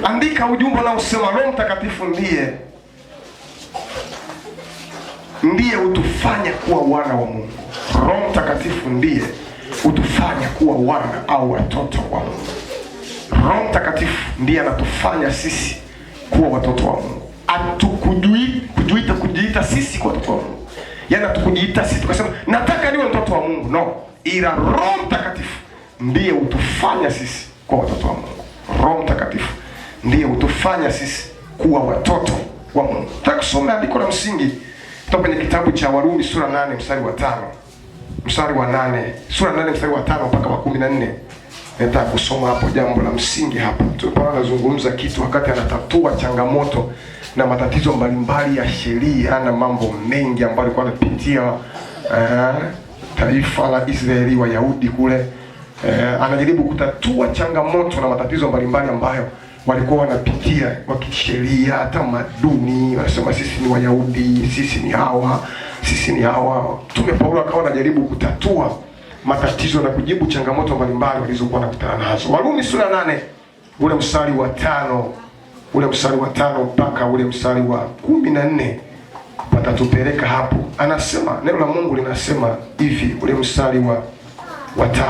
Andika ujumbe unaosema Roho Mtakatifu ndiye utufanya kuwa wana wa Mungu. Roho Mtakatifu ndiye utufanya kuwa wana au watoto wa Mungu. Roho Mtakatifu ndiye anatufanya sisi kuwa watoto wa Mungu. Kujiita sisi kwa watoto wa Mungu. Yaani hatukujiita sisi tukasema nataka niwe mtoto wa Mungu. No. Ila Roho Mtakatifu ndiye utufanya sisi kuwa watoto wa Mungu. Roho Mtakatifu ndiye utufanya sisi kuwa watoto wa Mungu. Nataka kusoma andiko la msingi kutoka kwenye kitabu cha Warumi sura 8 mstari wa 5. Mstari wa 8. Sura 8 mstari wa 5 mpaka wa 14. Nataka kusoma hapo jambo la msingi hapa. Tulipokuwa tunazungumza kitu wakati anatatua changamoto na matatizo mbalimbali ya sheria na mambo mengi ambayo alikuwa anapitia taifa la Israeli, Wayahudi kule. Anajaribu kutatua changamoto na matatizo mbalimbali ambayo walikuwa wanapitia kwa kisheria, tamaduni. Wanasema sisi ni Wayahudi, sisi ni hawa. Mtume Paulo akawa anajaribu kutatua matatizo na kujibu changamoto mbalimbali walizokuwa wanakutana nazo. Warumi sura 8 ule mstari wa 5 mpaka ule mstari wa 14 patatupeleka hapo. Anasema neno la Mungu linasema hivi, ule mstari wa 5.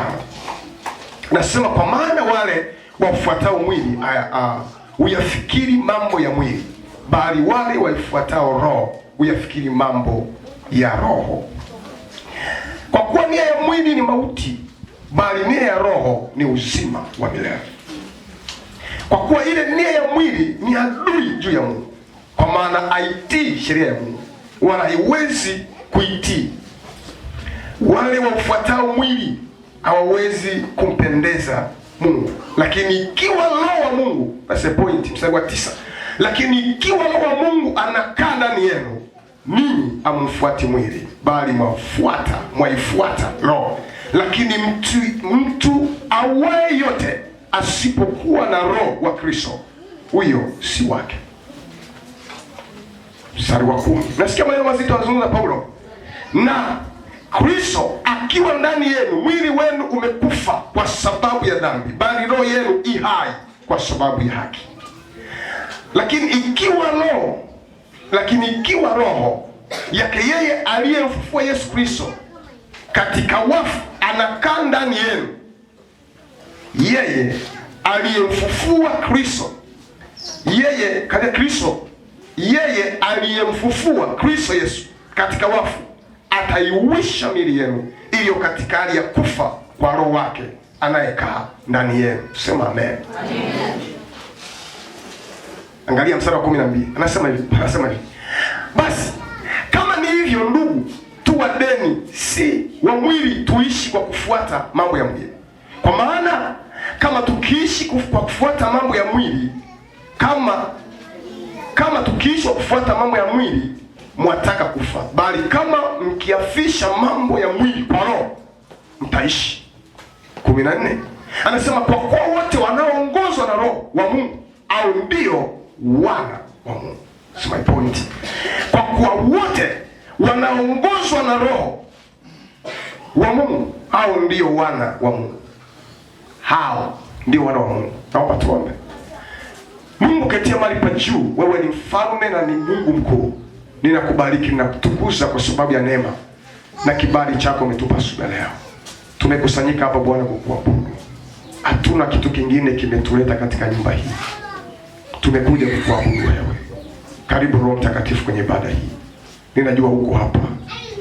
Nasema kwa maana wale wafuatao mwili huyafikiri mambo ya mwili, bali wale wafuatao roho huyafikiri mambo ya roho. Kwa kuwa nia ya mwili ni mauti, bali nia ya roho ni uzima wa milele. Kwa kuwa ile nia ya mwili ni adui juu ya Mungu, kwa maana haitii sheria ya Mungu, wala haiwezi kuitii. Wale wafuatao mwili hawawezi kumpendeza Mungu. Lakini ikiwa Roho wa Mungu, that's the point, mstari wa 9. Lakini ikiwa Roho wa Mungu anakaa ndani yenu, ninyi hamfuati mwili, bali mwaifuata Roho. Lakini mtu awaye yote asipokuwa na Roho wa Kristo, huyo si wake. Mstari wa 10. Nasikia maneno mazito anazungumza Paulo. Na Kristo akiwa ndani yenu, mwili wenu umekufa kwa sababu ya dhambi, bali roho yenu i hai kwa sababu ya haki. Lakini ikiwa roho yake yeye aliyemfufua Yesu Kristo katika wafu anakaa ndani yenu, yeye aliyemfufua Kristo, yeye aliyemfufua Kristo Yesu katika wafu ataiuisha miili yenu iliyo katika hali ya kufa kwa roho wake anayekaa ndani yenu. Sema amen. Amen. Angalia mstari wa 12. Anasema hivi. Basi kama ni hivyo ndugu, tu wadeni si wa mwili tuishi kwa kufuata mambo ya mwili. Kwa maana kama tukiishi kwa kufuata mambo ya mwili, kama tukiishi kwa kufuata mambo ya mwili, mwataka kufa. Bali kama mkiafisha mambo ya mwili kwa roho, mtaishi. 14. Anasema kwa kuwa wote wanaoongozwa na Roho wa Mungu au ndio wana wa Mungu. That's my point. Kwa kuwa wote wanaongozwa na Roho wa Mungu au ndio wana wa Mungu. Hao ndio wana wa Mungu. Naomba tuombe. Mungu ketia mahali pa juu, wewe ni mfalme na ni Mungu mkuu. Ninakubariki na kutukuza kwa sababu ya neema na kibali chako umetupa asubuhi leo. Tumekusanyika hapa Bwana kukuabudu. Hatuna kitu kingine kimetuleta katika nyumba hii. Tumekuja kukuabudu wewe. Karibu Roho Mtakatifu kwenye ibada hii. Ninajua uko hapa.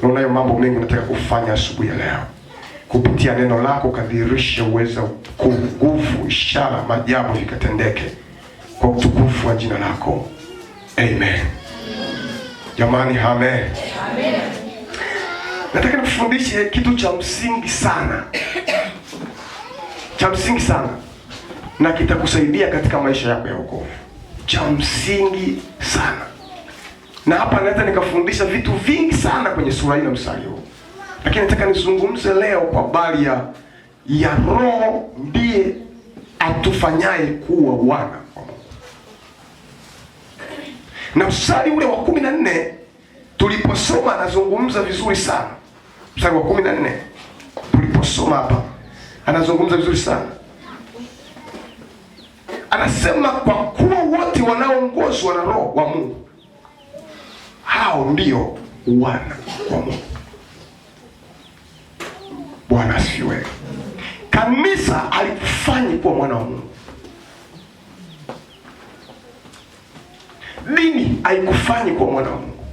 Na unayo mambo mengi unataka kufanya asubuhi leo. Kupitia neno lako kadhihirisha uwezo, nguvu, ishara, maajabu vikatendeke kwa utukufu wa jina lako. Amen. Jamani, amen. Amen. Nataka nikufundishe kitu cha msingi sana. Cha msingi sana. Na kitakusaidia katika maisha yako ya wokovu. Cha msingi sana. Na hapa naweza nikafundisha vitu vingi sana kwenye sura hii na mstari huu. Lakini nataka nizungumze leo kwa habari ya Roho ndiye atufanyaye kuwa wana wa Mungu. Na mstari ule wa 14 tuliposoma anazungumza vizuri sana. Mstari wa 14 tuliposoma hapa anazungumza vizuri sana. Anasema kwa kuwa wote wanaoongozwa na Roho wa Mungu, hao ndio wana wa Mungu. Bwana asifiwe. Kanisa alikufanyi kuwa mwana wa Mungu. Dini haikufanyi kuwa mwana wa Mungu,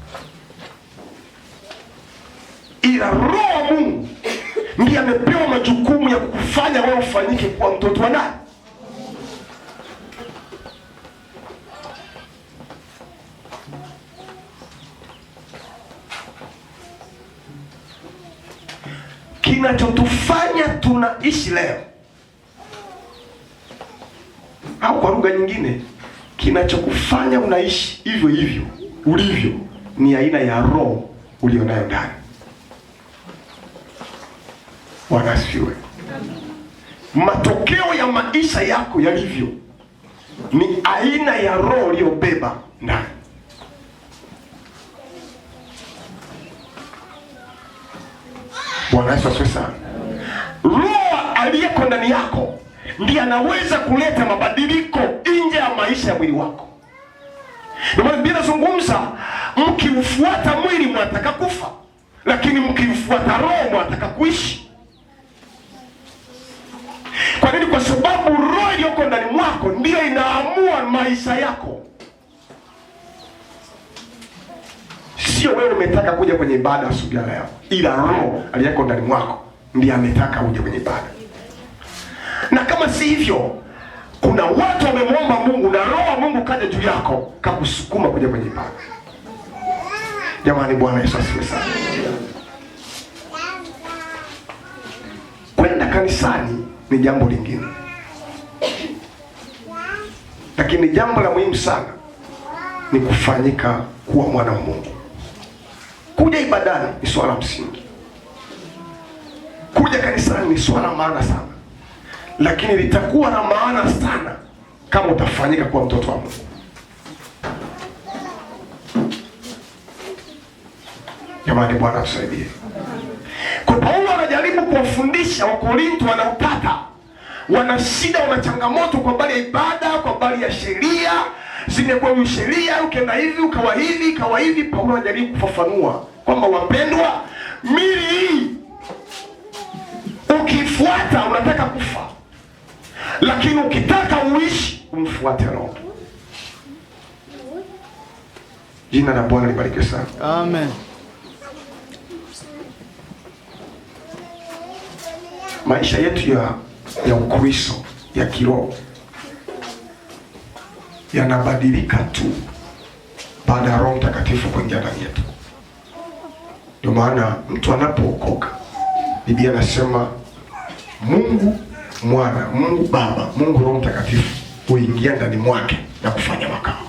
ila Roho wa Mungu ndiye amepewa majukumu ya kukufanya wewe ufanyike kuwa mtoto wa nani? Kinachotufanya tunaishi leo, au kwa lugha nyingine, kinachokufanya unaishi hivyo hivyo ulivyo, ni aina ya roho ulionayo ndani. Bwana asifiwe. Matokeo ya maisha yako yalivyo ni aina ya roho uliyobeba ndani. Bwana Yesu asifiwe sana. Roho aliyeko ndani yako ndiye anaweza kuleta mabadiliko nje ya maisha ya mwili wako. Ndio maana Biblia inazungumza, mkiufuata mwili mwataka kufa, lakini mkiufuata roho mwataka kuishi. Kwa nini? Kwa sababu roho iliyoko ndani mwako ndiyo inaamua maisha yako. Sio wewe umetaka kuja kwenye ibada asubuhi ya leo, ila roho aliyeko ndani mwako ndiye ametaka uje kwenye ibada. Na kama si hivyo, kuna watu wamemwomba Mungu na roho wa Mungu kaja juu yako kakusukuma kuja kwenye ibada. Jamani, Bwana Yesu asifiwe sana. Kwenda kanisani ni jambo lingine, lakini jambo la muhimu sana ni kufanyika kuwa mwana wa Mungu. Kuja ibadani ni swala msingi, kuja kanisani ni swala maana sana, lakini litakuwa na maana sana kama utafanyika kuwa mtoto wa Mungu. Jamani, Bwana atusaidie. Kwa Paulo anajaribu kuwafundisha Wakorintho, wana utata, wana shida, wana changamoto kwa habari ya ibada, kwa habari ya sheria. Zimekuwa sheria, ukienda hivi ukawa hivi ukawa hivi. Paulo anajaribu kufafanua kwamba wapendwa, mili hii ukifuata unataka kufa, lakini ukitaka uishi umfuate Roho. Jina la Bwana libarikiwe sana. Amen. Maisha yetu ya Ukristo ya kiroho yanabadilika tu baada ya Roho Mtakatifu kuingia ndani yetu. Ndio maana mtu anapookoka, Biblia inasema Mungu Mwana, Mungu Baba, Mungu Roho Mtakatifu huingia ndani mwake na kufanya makao.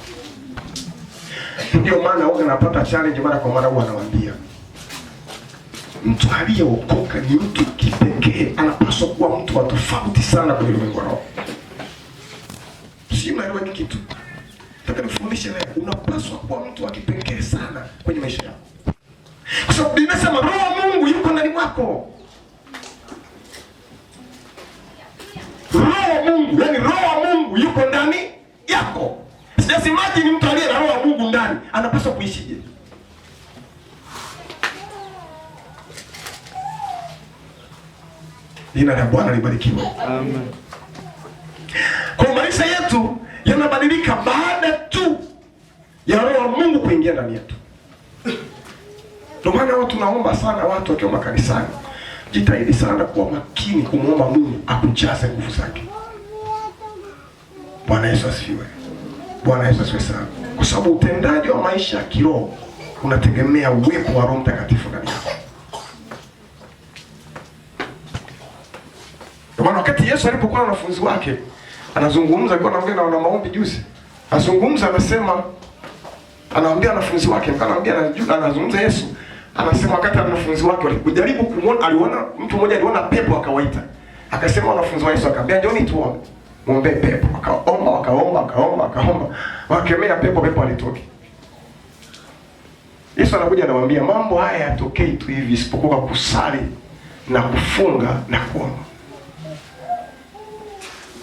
Ndio maana huwa napata challenge mara kwa mara, huwa anawaambia mtu aliyeokoka ni mtu kipekee, anapaswa kuwa mtu wa tofauti sana kwenye ulimwengu wa roho. Si mnaelewa hiki kitu? Nataka nifundishe leo, unapaswa kuwa mtu wa kipekee sana kwenye maisha yako, kwa sababu Biblia inasema Roho wa Mungu yuko ndani mwako. Roho wa Mungu, yani Roho wa Mungu yuko ndani yako. Just imagine mtu aliye na Roho wa Mungu ndani anapaswa kuishije? Jina la Bwana libarikiwe. Amen. Kwa maisha yetu yanabadilika baada tu ya Roho wa Mungu kuingia ndani yetu. Ndio maana watu tunaomba sana, watu wakiwa makanisani, jitahidi sana kuwa makini kumwomba Mungu akujaze nguvu zake. Bwana Yesu asifiwe. Bwana Yesu asifiwe sana. Kwa sababu utendaji wa maisha ya kiroho unategemea uwepo wa Roho Mtakatifu ndani yako. Kwa maana wakati Yesu alipokuwa na wanafunzi wake, anazungumza, alikuwa anaongea na wana maombi juzi. Anazungumza, anasema, anawaambia wanafunzi wake, anazungumza Yesu. Anasema wakati wanafunzi wake walijaribu kumuona, aliona mtu mmoja aliona pepo akawaita. Akasema wanafunzi wa Yesu akamwambia, "Njoni tuombe." Muombe pepo. Wakaomba. Wakemea pepo, pepo alitoki. Yesu anakuja anawaambia, mambo haya yatokei tu hivi isipokuwa kusali na kufunga na kuomba.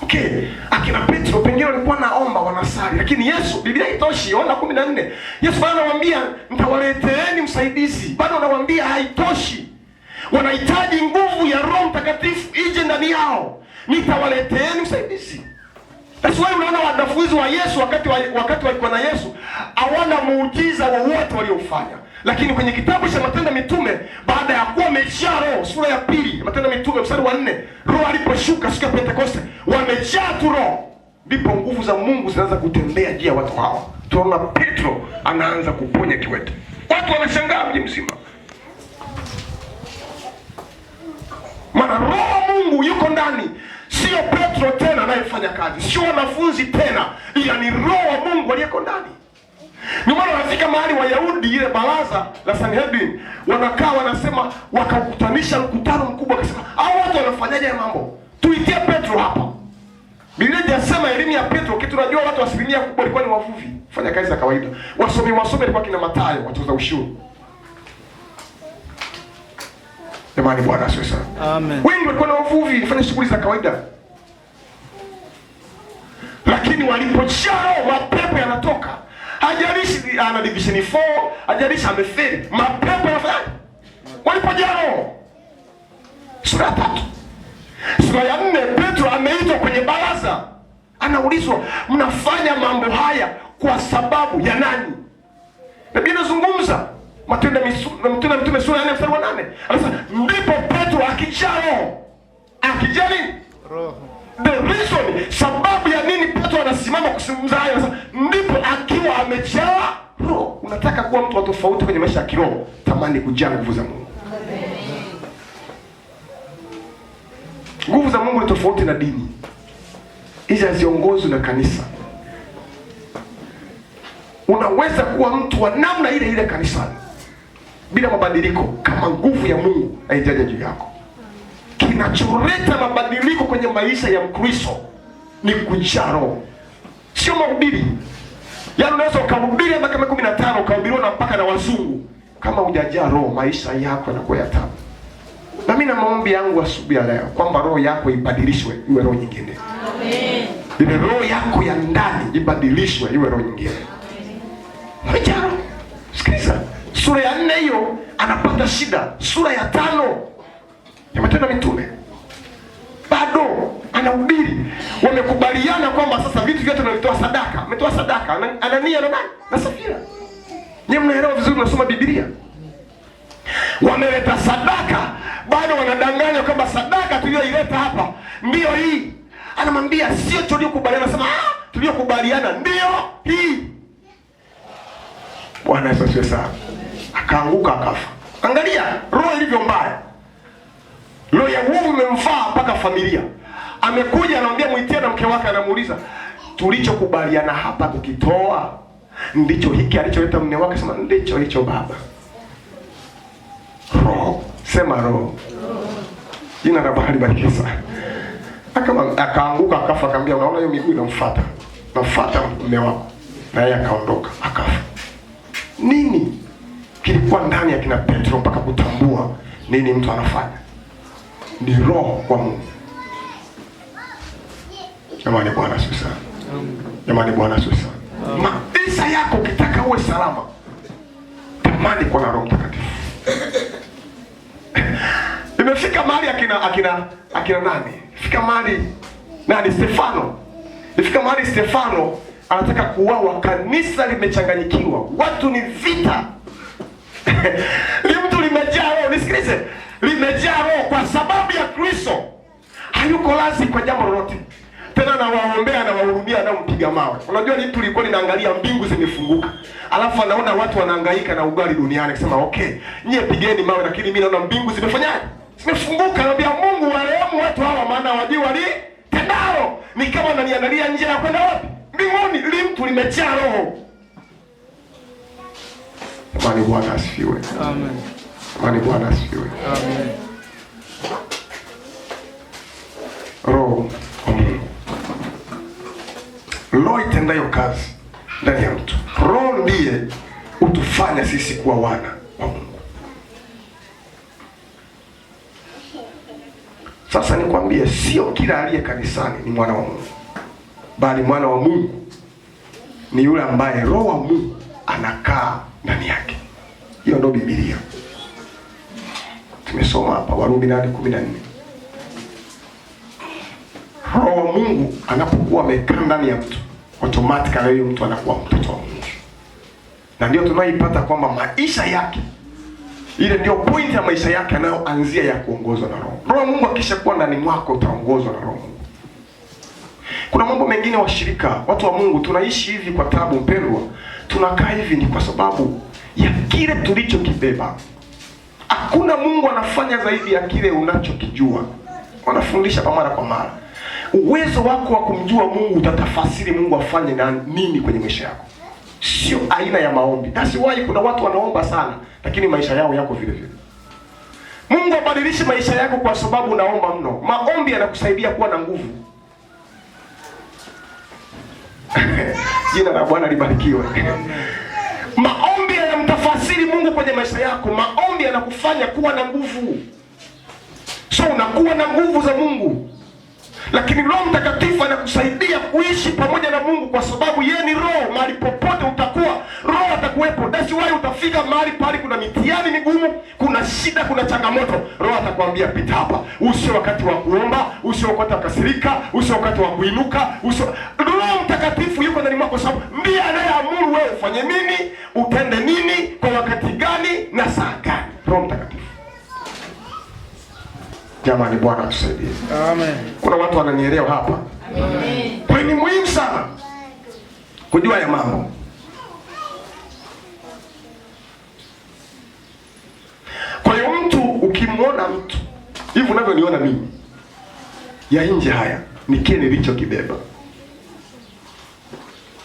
Okay, akina Petro pengine walikuwa naomba wanasali, lakini Yesu, Biblia haitoshi. Yohana 14, Yesu bado anawaambia mtawaleteeni msaidizi. Bado anawaambia haitoshi, wanahitaji nguvu ya Roho Mtakatifu ije ndani yao. Nitawaleteeni msaidizi. That's why unaona wanafunzi wa Yesu wakati walikuwa na Yesu hawana muujiza wowote waliofanya. Lakini kwenye kitabu cha Matendo ya Mitume, baada ya kuwa wamejaa Roho, sura ya 2 Matendo ya Mitume mstari wa 4, Roho aliposhuka siku ya Pentekoste, wamejaa tu Roho, ndipo nguvu za Mungu zinaanza kutembea juu ya watu hao. Tunaona Petro anaanza kuponya kiwete. Watu wanashangaa mji mzima. Maana Roho wa Mungu yuko ndani. Sio Petro tena anayefanya kazi, sio wanafunzi tena, ila ni Roho wa Mungu aliyeko ndani. Ndio maana wanafika mahali Wayahudi, ile baraza la Sanhedrin, wanakaa wanasema, wakakutanisha mkutano mkubwa, wakasema hao watu wanafanyaje ya mambo? Tuitie Petro hapa. Biblia inasema elimu ya Petro, kitu tunajua watu asilimia kubwa walikuwa ni wavuvi, fanya kazi za kawaida. Wasomi walikuwa kina Mathayo, watoza ushuru. Jamani, Bwana asifiwe sana. Amen. Wengi walikuwa ni wavuvi, fanya shughuli za kawaida. Lakini walipojaa mapepo yanatoka. Hajalishi ana division 4, hajalishi amefeli. Mapepo yanafanya. Walipojaa. Sura ya 3. Sura ya 4, Petro ameitwa kwenye baraza. Anaulizwa, mnafanya mambo haya kwa sababu ya nani? Na Biblia inazungumza Matendo ya Mitume sura ya 4 mstari wa 8. Anasema ndipo Petro akijaa Roho. Akijaa nini? Roho. The reason, sababu ya nini Petro anasimama kuzungumza haya, anasema ndipo akiwa amejaa Roho. Unataka kuwa mtu wa tofauti kwenye maisha ya kiroho, tamani kujaa nguvu za Mungu. Amen. Nguvu za Mungu ni tofauti na dini. Hizi haziongozwi na kanisa. Unaweza kuwa mtu wa namna ile ile kanisani bila mabadiliko kama nguvu ya Mungu haijaja juu yako. Kinacholeta mabadiliko kwenye maisha ya Mkristo ni kujaa Roho, sio mahubiri. Yaani unaweza ukahubiri hata kama 15 ukahubiriwa na mpaka na wazungu, kama hujajaa Roho maisha yako yanakuwa ya tabu. Na mimi na maombi yangu asubuhi ya leo kwamba roho yako ibadilishwe iwe roho nyingine. Amen. Ile roho yako ya ndani ibadilishwe iwe roho nyingine. Hujao. Sikiliza. Sura ya 4 hiyo anapata shida. Sura ya 5 ya Matendo ya Mitume bado anahubiri. Wamekubaliana kwamba sasa vitu vyote tunavitoa sadaka. Ametoa sadaka. Anania na nani? Na Safira. Nyinyi mnaelewa vizuri, mnasoma Biblia. Wameleta sadaka, bado wanadanganya kwamba sadaka tuliyoileta hapa ndio hii. Anamwambia sio tuliyokubaliana, anasema tuliyokubaliana ndio hii. Bwana Yesu asifiwe sana. Akaanguka akafa. Angalia roho ilivyo mbaya. Roho ya uovu imemfaa mpaka familia. Amekuja anamwambia muitie na mke wake, anamuuliza tulichokubaliana hapa tukitoa ndicho hiki alicholeta mume wake, sema ndicho hicho baba. Roho, sema roho. Jina la Bwana libarikiwe sana. Akaanguka akafa, akamwambia unaona hiyo miguu inamfuata. Nafuata mume wako. Na yeye akaondoka akafa. Nini kilikuwa ndani ya kina Petro mpaka kutambua nini mtu anafanya? Ni roho kwa Mungu. Jamani, Bwana asifiwe sana. Jamani, Bwana asifiwe sana. Maisha yako ukitaka uwe salama, tamani kuwa na Roho Mtakatifu. Imefika mahali akina nani? Ifika mahali nani? Stefano. Ifika mahali Stefano anataka kuuawa, kanisa limechanganyikiwa. Watu ni vita. Ni mtu limejaa roho, nisikilize. Limejaa roho kwa sababu ya Kristo. Hayuko lazi kwa jambo lolote. Tena anawaombea na wahurumia na mpiga mawe. Unajua ni mtu alikuwa linaangalia mbingu zimefunguka. Alafu anaona watu wanahangaika na ugali duniani, akisema okay, nyie pigeni mawe, lakini mimi naona mbingu zimefanyaje? Zimefunguka. Anambia Mungu warehemu watu hawa, maana wajui tendao. Ni kama ananiandalia njia ya kwenda wapi? Mbinguni. Li mtu limejaa roho. Amani, Bwana asifiwe. Amen. Amani, Bwana asifiwe. Amen. Roho. Roho itendayo kazi ndani ya mtu. Roho ndiye utufanya sisi kuwa wana wa Mungu. Sasa nikwambie, sio kila aliye kanisani ni mwana wa Mungu. bali mwana wa Mungu ni yule ambaye Roho wa Mungu anakaa ndani yake. Hiyo ndio Biblia. Tumesoma hapa Warumi 8:14. Roho wa Mungu anapokuwa amekaa ndani ya mtu, automatically huyo mtu anakuwa mtoto wa Mungu. Na ndio tunaipata kwamba maisha yake, ile ndio point ya maisha yake anayoanzia ya kuongozwa na Roho. Roho wa Mungu akishakuwa ndani mwako utaongozwa na Roho Mungu. Kuna mambo mengine washirika, watu wa Mungu tunaishi hivi kwa tabu mpendwa. Tunakaa hivi ni kwa sababu ya kile tulichokibeba. Hakuna Mungu anafanya zaidi ya kile unachokijua. Wanafundisha mara kwa mara. Uwezo wako wa kumjua Mungu utatafasiri Mungu afanye na nini kwenye maisha yako. Sio aina ya maombi. That's why kuna watu wanaomba sana lakini maisha yao yako vile vile. Mungu abadilishe maisha yako kwa sababu unaomba mno. Maombi yanakusaidia kuwa na nguvu. Jina la Bwana libarikiwe. Maombi yanamtafasiri Mungu kwenye maisha yako. Maombi yanakufanya kuwa na nguvu. So unakuwa na nguvu za Mungu. Lakini Roho Mtakatifu anakusaidia kuishi pamoja na Mungu kwa sababu yeye ni Roho. Mahali popote utakuwa, Roho atakuwepo. That's why utafika mahali pale kuna mitihani migumu, kuna shida, kuna changamoto, Roho atakwambia pita hapa. Usio wakati wa kuomba, usio wakati wa kasirika, usio wakati wa kuinuka, Roho Mtakatifu yuko ndani mwako sababu ndiye anayeamuru wewe ufanye nini, utende nini, kwa wakati gani na saa gani. Roho Mtakatifu. Jamani, Bwana atusaidie. Amen. Kuna watu wananielewa hapa? Amen. Kwa ni muhimu sana kujua ya mambo. Kwa hiyo mtu ukimwona mtu hivi unavyoniona mimi, ya nje haya ni kile nilichokibeba.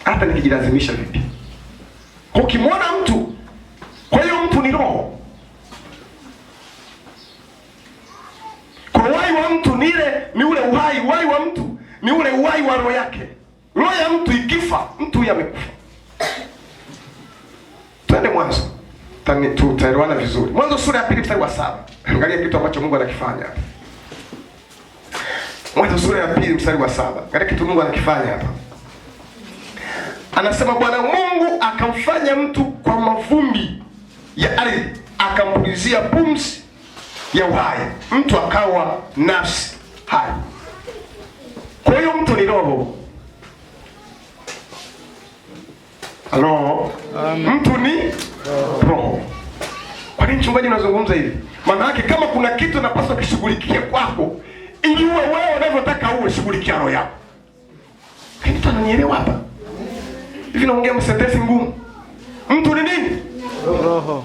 Hata nikijilazimisha vipi. Ukimwona mtu, kwa hiyo mtu ni roho. Uhai wa mtu ni ule uhai wa mtu ni ule uhai wa roho yake. Roho ya mtu ikifa, mtu huyo amekufa. Twende Mwanzo. Tutaelewana vizuri. Mwanzo sura ya 2 mstari wa 7. Angalia kitu ambacho Mungu anakifanya hapa. Mwanzo sura ya 2 mstari wa 7. Angalia kitu Mungu anakifanya hapa. Anasema Bwana Mungu akamfanya mtu kwa mavumbi ya ardhi, akampulizia pumzi ya uhai, mtu akawa nafsi hai. Kwa hiyo mtu ni roho. Halo? Mtu ni roho. Kwa nini mchungaji unazungumza hivi? Maana yake kama kuna kitu napaswa kishughulikie kwako, ili uwe wewe unavyotaka uwe, shughulikia roho yako. Mtu ananielewa hapa? Hivi naongea msentensi ngumu. Mtu ni nini? Roho.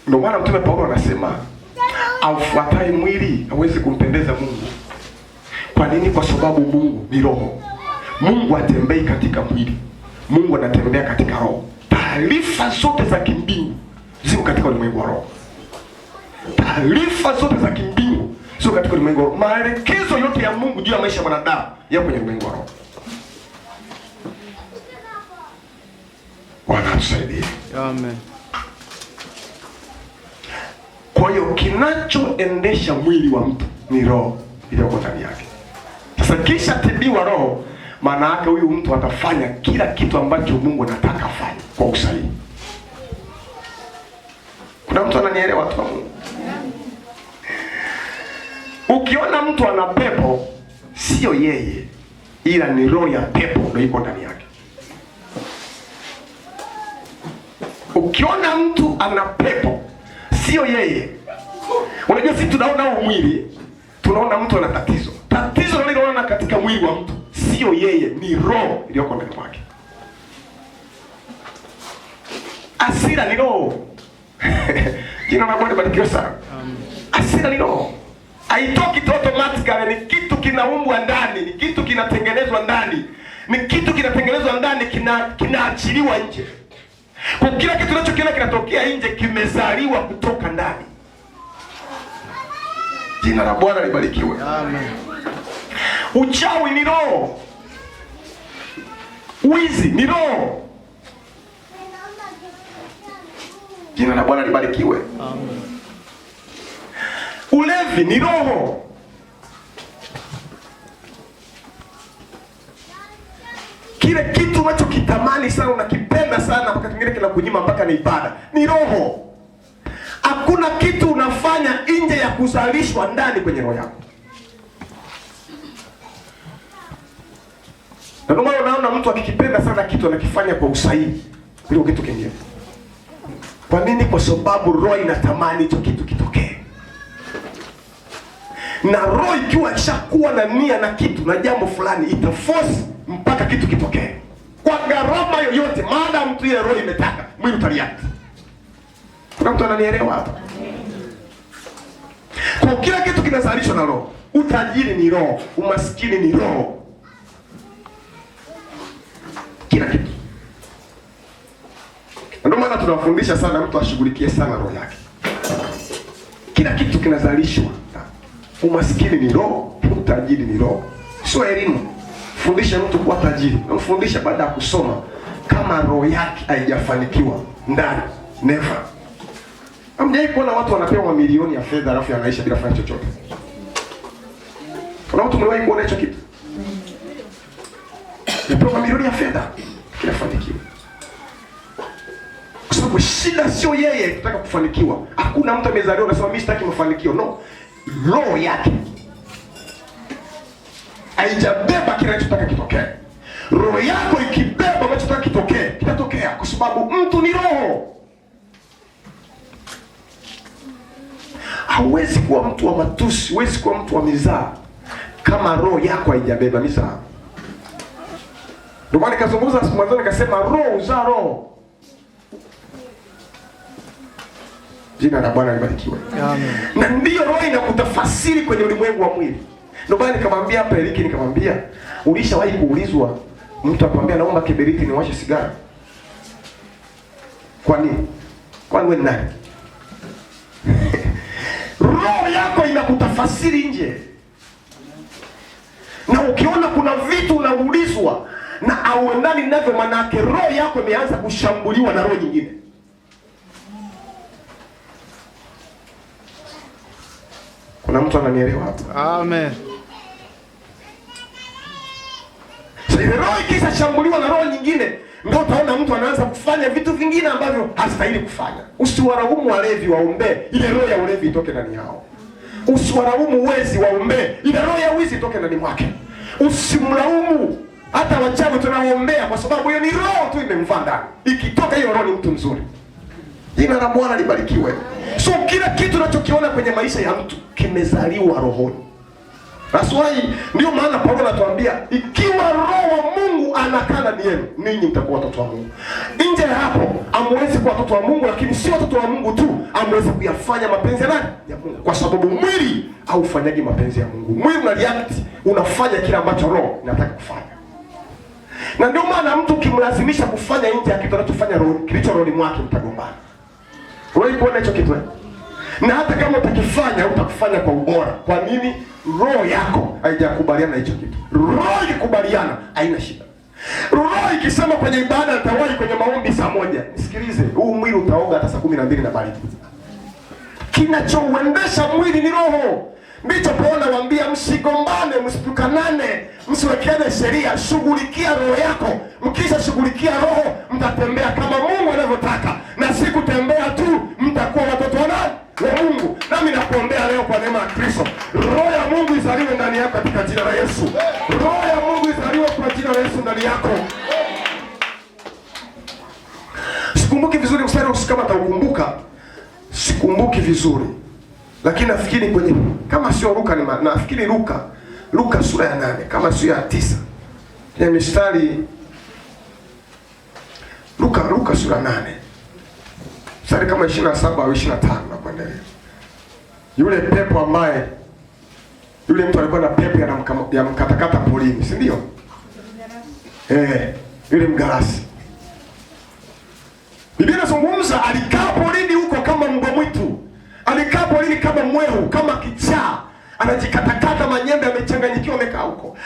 Ndio maana Mtume Paulo anasema aufuataye mwili hawezi kumpendeza Mungu. Kwa nini? Kwa sababu Mungu ni roho. Mungu atembei katika mwili. Mungu anatembea katika roho. Taarifa zote za kimbingu ziko katika ulimwengu wa roho. Taarifa zote za kimbingu ziko katika ulimwengu wa roho. Maelekezo yote ya Mungu juu ya maisha ya mwanadamu yako kwenye ulimwengu wa roho. Bwana atusaidie. Amen. Kwa hiyo kinachoendesha mwili wa mtu ni roho iliyoko ndani yake. Sasa kisha tibiwa roho, maana yake huyu mtu atafanya kila kitu ambacho Mungu anataka afanye kwa usahihi. Kuna mtu ananielewa watu wa Mungu? Ukiona mtu ana pepo, sio yeye, ila ni roho ya pepo ndio iko ndani yake. Ukiona mtu ana pepo, sio yeye. Unajua sisi tunaona huu mwili, tunaona mtu ana tatizo. Tatizo linaloona katika mwili wa mtu sio yeye, ni roho iliyoko ndani mwake. Hasira ni roho. Jina la Bwana libarikiwe sana. Hasira ni roho. Haitoki tu automatically, ni kitu kinaumbwa ndani, ni kitu kinatengenezwa ndani. Ni kitu kinatengenezwa ndani, kinaachiliwa nje. Kwa kila kitu unachokiona kinatokea nje kimezaliwa kutoka ndani. Jina la Bwana libarikiwe. Amen. Uchawi ni roho. Wizi ni roho. Jina la Bwana libarikiwe. Amen. Ulevi ni roho. Kile kitu unachokitamani sana, unakipenda sana, mpaka kingine kinakunyima mpaka ni ibada, ni roho. Hakuna kitu unafanya nje ya kuzalishwa ndani kwenye roho yako. Na ndio maana unaona mtu akikipenda sana kitu anakifanya kwa usahihi kuliko kitu kingine. Kwa nini? Kwa sababu roho inatamani hicho kitu kitokee. Na roho ikiwa ishakuwa na nia na kitu na jambo fulani, itaforce mpaka kitu kitokee kwa gharama yoyote, maana mtu ile roho imetaka, mwili utaliact. Kuna mtu ananielewa hapa? Kwa kila kitu kinazalishwa na roho. Utajiri ni roho, umaskini ni roho, kila kitu. Ndio maana tunafundisha sana mtu ashughulikie sana roho yake. Kila kitu kinazalishwa. Umaskini ni roho, utajiri ni roho. Sio elimu. Fundisha mtu kuwa tajiri, namfundisha baada ya kusoma, kama roho yake haijafanikiwa ndani, never. Hamjai kuona watu wanapewa mamilioni ya fedha alafu yanaisha bila kufanya chochote? Kuna watu mliwahi kuona hicho kitu? Napewa mamilioni ya fedha kila fanikiwa. Kwa sababu shida sio yeye kutaka kufanikiwa. Hakuna mtu amezaliwa anasema mimi sitaki mafanikio. No. Roho yake haijabeba kile anachotaka kitokee. Roho yako ikibeba unachotaka kitokee, kitatokea, kwa sababu mtu ni roho. Hauwezi kuwa mtu wa matusi, huwezi kuwa mtu wa mizaa kama roho yako haijabeba mizaa. Ndio maana nikazungumza mwanzo nikasema roho uzaa roho. Jina la Bwana libarikiwe. Amen. Na ndio roho inakutafasiri kwenye ulimwengu wa mwili. Ndio maana nikamwambia hapa Eliki, nikamwambia ulishawahi kuulizwa mtu akwambia naomba kiberiti niwashe sigara? Kwa nini? Kwani wewe ni nani? Roho yako inakutafasiri nje. Na ukiona kuna vitu unaulizwa na auendani navyo, manake roho yako imeanza kushambuliwa na roho nyingine. Kuna mtu ananielewa hapa? Amen. So, ile roho ikishambuliwa na roho nyingine, ndio utaona mtu anaanza kufanya vitu vingine ambavyo hastahili kufanya. Usiwaraumu walevi, waombe ile roho ya ulevi itoke ndani yao. Usiwaraumu wezi, waombe ile roho ya wizi itoke ndani mwake. Usimlaumu hata wachawi tunaoombea, kwa sababu hiyo ni roho tu imemvaa ndani. Ikitoka hiyo roho ni mtu mzuri. Jina la Bwana libarikiwe. So kila kitu unachokiona kwenye maisha ya mtu kimezaliwa rohoni. Raswai ndio maana Paulo anatuambia ikiwa roho wa Mungu anakaa ndani yenu, ninyi mtakuwa watoto wa Mungu. Nje ya hapo hamwezi kuwa watoto wa Mungu, lakini si watoto wa Mungu tu, hamwezi kuyafanya mapenzi ya nani? Ya Mungu. Kwa sababu mwili haufanyaji mapenzi ya Mungu. Mwili una react, unafanya kile ambacho roho inataka kufanya. Na ndio maana mtu kimlazimisha kufanya nje ya kitu anachofanya roho, kilicho rohoni mwake, mtagombana. Wewe kuona hicho kitu? Na hata kama utakifanya, utakufanya kwa ubora. Kwa nini? Roho yako haijakubaliana na hicho kitu. Roho ikikubaliana, haina shida. Roho ikisema kwenye ibada nitawahi kwenye maombi saa 1, nisikilize, huu mwili utaoga hata saa 12 na baridi. Kinachouendesha mwili ni roho. Ndicho Paulo anawaambia msigombane, msitukanane, msiwekeane sheria, shughulikia roho yako. Mkisha shughulikia roho, mtatembea kama Mungu anavyotaka. Na si kutembea tu, mtakuwa watoto wa nani? Wa Mungu. Nami nakuombea leo kwa neema ya Kristo, roho ya Mungu izaliwe ndani yako katika jina la Yesu. Roho ya Mungu izaliwe kwa jina la Yesu ndani yako. Sikumbuki vizuri mstari kama taukumbuka. Sikumbuki vizuri. Lakini nafikiri kwenye, kama sio Luka ni nafikiri Luka sura ya 8, kama sio ya 9. Ya mistari Luka sura 8. Mstari kama 27 au 25 na kuendelea. Yule pepo ambaye yule mtu alikuwa na pepo ya mkatakata polini, si ndio? Yule mgarasi. Biblia inazungumza alikaa polini huko kama mbwa mwitu. Alikaa polini kama mwehu, kama kichaa. Anajikatakata manyembe, amechanganyikiwa, amekaa huko.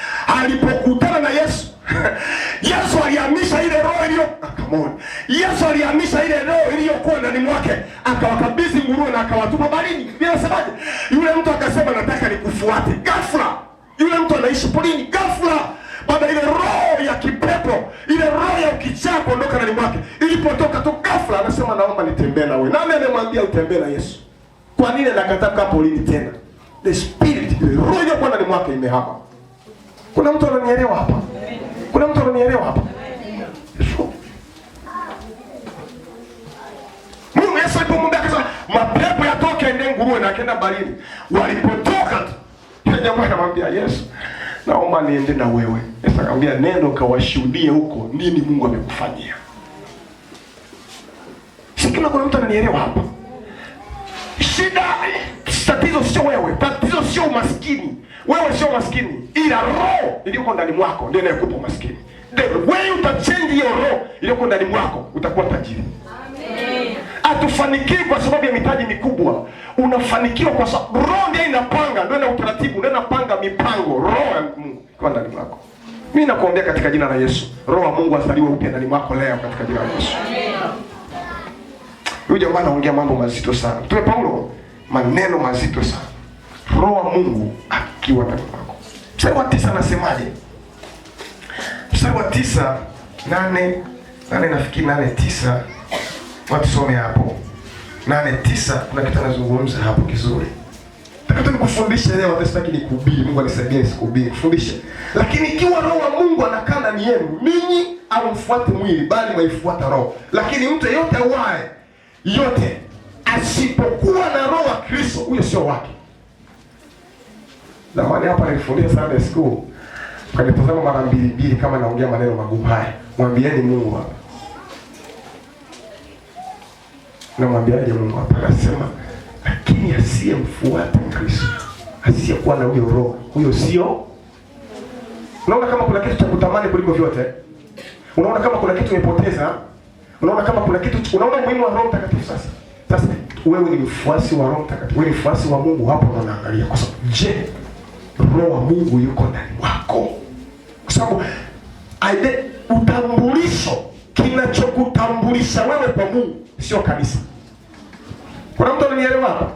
Alipokutana na Yesu, Yesu alihamisha ile roho Yesu alihamisha ile roho iliyokuwa ndani mwake, akawakabidhi nguruwe na akawatupa baharini. Biblia inasemaje? Yule mtu akasema nataka nikufuate. Ghafla yule mtu anaishi polini, ghafla baada ile roho ya kipepo ikisha kuondoka ndani mwake, ilipotoka tu ghafla anasema naomba nitembee na wewe. Nani anamwambia utembee na Yesu? Kwa nini anakataa kaa polini tena? The spirit, roho ya Bwana ndani mwake imehama. Kuna mtu ananielewa hapa? Kuna mtu ananielewa hapa? Mungu Yesu alipomwambia akasema mapepo yatoke ende nguruwe, na akaenda baharini. Walipotoka tu, jamaa anamwambia Yesu, naomba niende na wewe. Yesu akamwambia nenda ukawashuhudie huko nini Mungu amekufanyia. Sikuna kuna mtu ananielewa hapa? Shida, tatizo sio wewe, tatizo sio umaskini. Wewe sio maskini, ila roho iliyoko ndani mwako ndio inayokupa umaskini. Wewe utachange hiyo roho iliyoko ndani mwako, utakuwa tajiri. Amen. Atufanikiwi kwa sababu ya mitaji mikubwa. Unafanikiwa kwa sababu roho ndio inapanga, ndio ina utaratibu, ndio inapanga mipango. Roho ya Mungu iko ndani mwako. Mimi nakuombea katika jina la Yesu, roho wa Mungu azaliwe upya ndani mwako leo katika jina la Yesu. Amen. Huyu jamaa anaongea mambo mazito sana. Mtume Paulo, maneno mazito sana. Roho wa Mungu akiwa ndani mwako. Mstari wa 9 anasemaje? Mstari wa 9, 8 nafikiri 8:9. Watu some hapo. 8:9 kuna kitu anazungumza hapo kizuri. Nataka nikufundishe leo, hata sitaki nikuhubiri. Mungu anisaidie nisikuhubiri, kufundishe. Lakini ikiwa roho wa Mungu anakaa ndani yenu, ninyi amfuate mwili bali maifuata roho. Lakini mtu yeyote awaye yote asipokuwa na roho wa Kristo, huyo sio wake. Zamani hapa nilifundisha Sunday school. Kanitazama mara mbili kama naongea maneno magumu haya. Mwambieni Mungu hapa. Na mwambiaje Mungu hapa? Anasema lakini asiyemfuata Kristo, asiyekuwa na huyo roho, huyo sio. Unaona kama kuna kitu cha kutamani kuliko vyote? Unaona kama kuna kitu umepoteza? Unaona kama kuna kitu, unaona umuhimu wa Roho Mtakatifu sasa? Sasa wewe ni mfuasi wa Roho Mtakatifu, wewe ni mfuasi wa Mungu, hapo unaangalia kwa sababu je, roho wa Mungu yuko ndani wako? Kwa sababu utambulisho, kinachokutambulisha wewe kwa Mungu sio kanisa. Kuna mtu ananielewa hapa?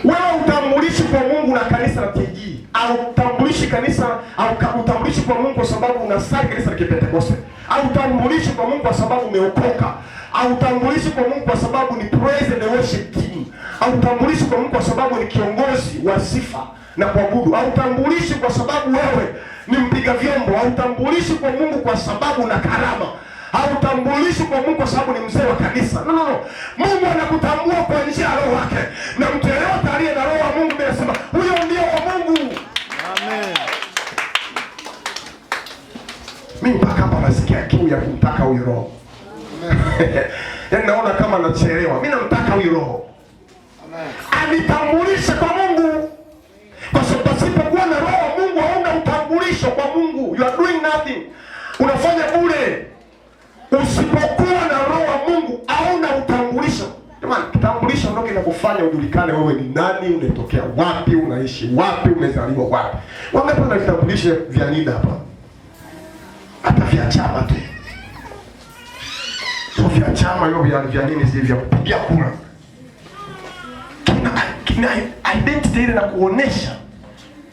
Wewe utambulishi kwa Mungu na kanisa la TG, au utambulishi kanisa, au utambulishi kwa Mungu kwa sababu unasali kanisa la Pentecoste, au utambulishi kwa Mungu kwa sababu umeokoka, au utambulishi kwa Mungu kwa sababu ni praise and worship team, au utambulishi kwa Mungu kwa sababu ni kiongozi wa sifa na kuabudu, au utambulishi kwa sababu wewe ni mpiga vyombo, au utambulishi kwa Mungu kwa sababu una karama, au utambulishi kwa Mungu kwa sababu ni mzee wa kanisa. No. Mungu anakutambua kwa njia ya roho wake. Na mtu yeyote aliye na roho wa Mungu anasema huyo ndio wa Mungu. Amen. Mimi mpaka hapa nasikia kiu ya kumtaka huyo roho. Yaani naona kama nachelewa. Mimi namtaka huyo roho. Amen. Anitambulishe kwa Mungu. Kwa sababu pasipokuwa na roho wa Mungu hauna utambulisho kwa Mungu. You are doing nothing. Unafanya bure. Usipokuwa na roho wa Mungu hauna utambulisho. Jamani, kitambulisho ndio kinakufanya ujulikane wewe ni nani, unatokea wapi, unaishi wapi, umezaliwa wapi. Wangapi wana vitambulisho vya NIDA hapa? Hata vya chama tu. Sio vya chama hiyo vya nini sisi vya kupigia kura. Kina identity ile na kuonesha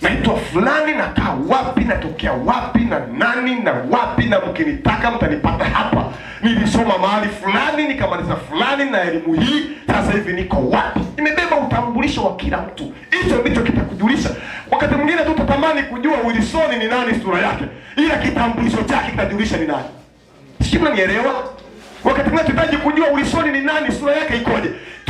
naitwa fulani, nakaa wapi, natokea wapi, na nani na wapi, na mkinitaka mtanipata hapa. Nilisoma mahali fulani, nikamaliza fulani na elimu hii, sasa hivi niko wapi. Imebeba utambulisho wa kila mtu. Hicho ndicho kitakujulisha. Wakati mwingine tu utatamani kujua Wilson ni nani sura yake, ila kitambulisho chake kitajulisha ni nani. Sio, unanielewa? Wakati mwingine tunahitaji kujua Wilson